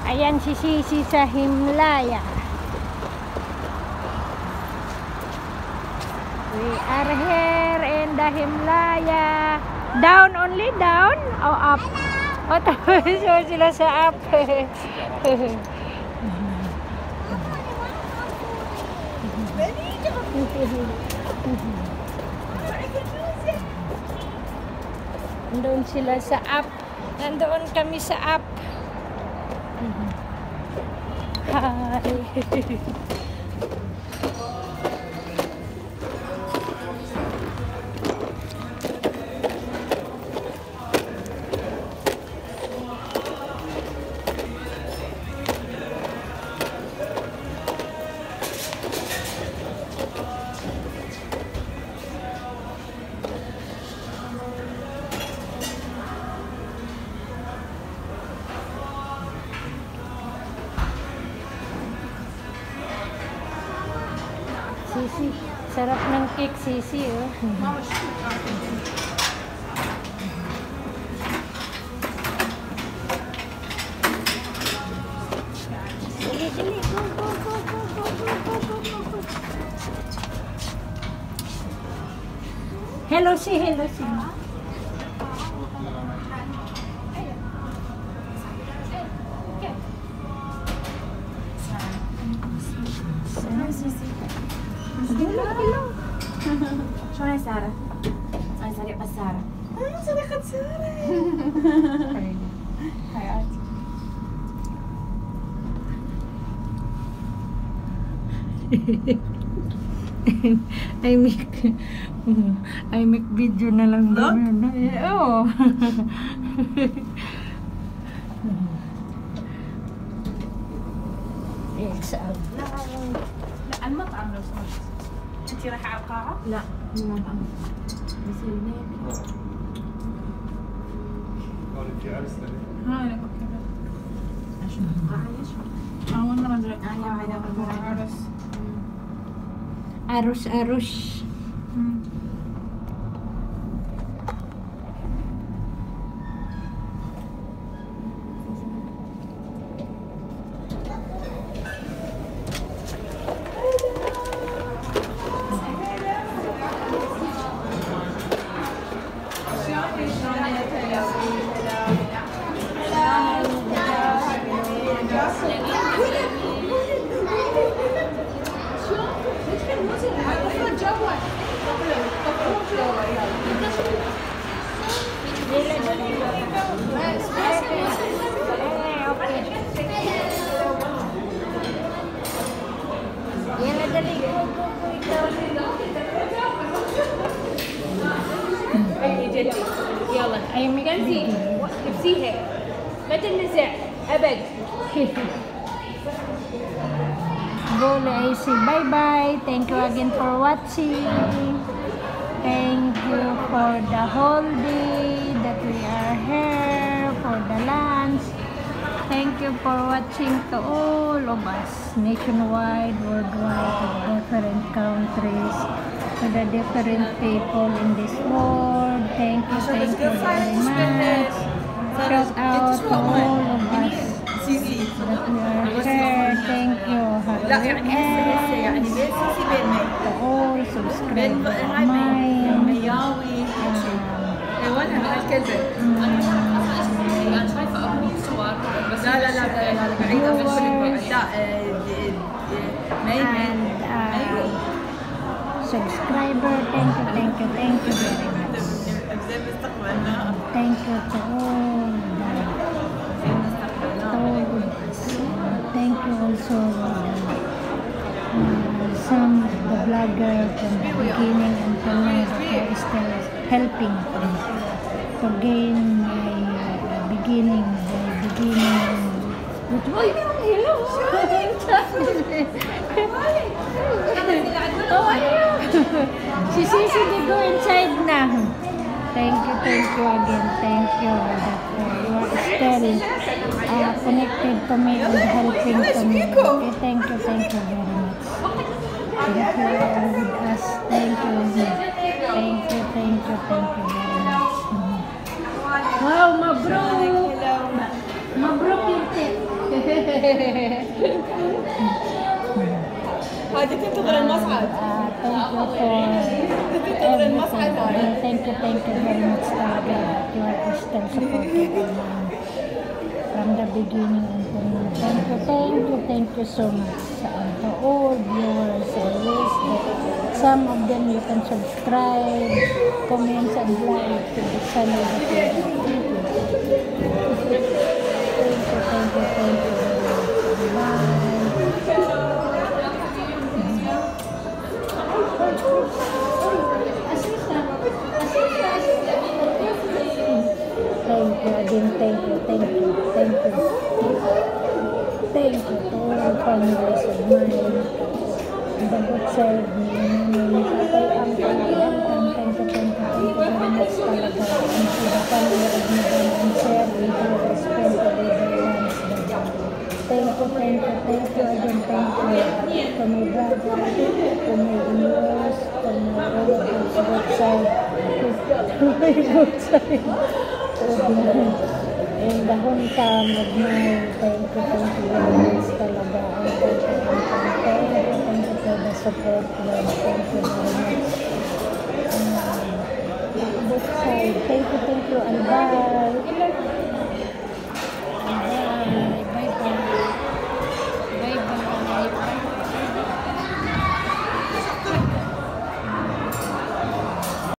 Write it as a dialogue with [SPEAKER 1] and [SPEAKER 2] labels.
[SPEAKER 1] Ayan si Sisi sa Himalaya. We are here in the Himalaya. Down only? Down? O up? O tapos sila sa up. Doon sila sa up. Nandoon kami sa up. Hi. Sisi, sarap ng cake, Sisi, oh. Dali, dali, go, go, go, go, go, go, go, go, go. Hello, si, hello, si.
[SPEAKER 2] Hello. شو هاي سارة؟ هاي سريعة سارة. سريعة سارة. حياتي.
[SPEAKER 1] I make video na lang din. Oo. It's out.
[SPEAKER 2] لا المطعم لو سمحت. انتي رايحة على القاعة؟ لا المطعم. بس هناك. ها انا بكره. اشوف القاعة ليش؟ وين رجع؟ عرس.
[SPEAKER 1] Arus, arus.
[SPEAKER 2] يلا كنزي ابسيها ما تنزع ابد.
[SPEAKER 1] Gole I say bye bye. Thank you again for watching. Thank you for the whole day that we are here for the lunch. Thank you for watching to all of us nationwide, worldwide, in different countries, to the different people in this world. Thank you very much. Shout out to all of us that we are here. Thank you. Happy weekend to all subscribers of mine. Subscriber, thank you very much. Thank you to all thank you also some of the blogger from the beginning until now that are still helping to gain my beginning. Hello. How are you? Si Sisi, they go inside na. Thank you again. Thank you that you are still connected to me and helping to me. Okay, thank you very much. That you are with us. Thank you very much. Wow, mabruk yung tip.
[SPEAKER 2] هذه تنتظر المصعد.
[SPEAKER 1] Thank you for everything. Thank you very much talaga. You are still supporting from the beginning until now. Thank you so much. To all viewers always. Some of them you can subscribe, comments, and like to the channel. Thank you. Bye. Thank you again, thank you to all families of mine, the good side, thank you very much talaga, and to the family of Madam and Sir, we do respect to the ones that thank you again, thank you to my brother, to my in-laws, to my relatives, good side, to my good side. And the hometown of mine, thank you very much talaga. Thank you for the support, Lord. Thank you very much. Both side, thank you, and bye.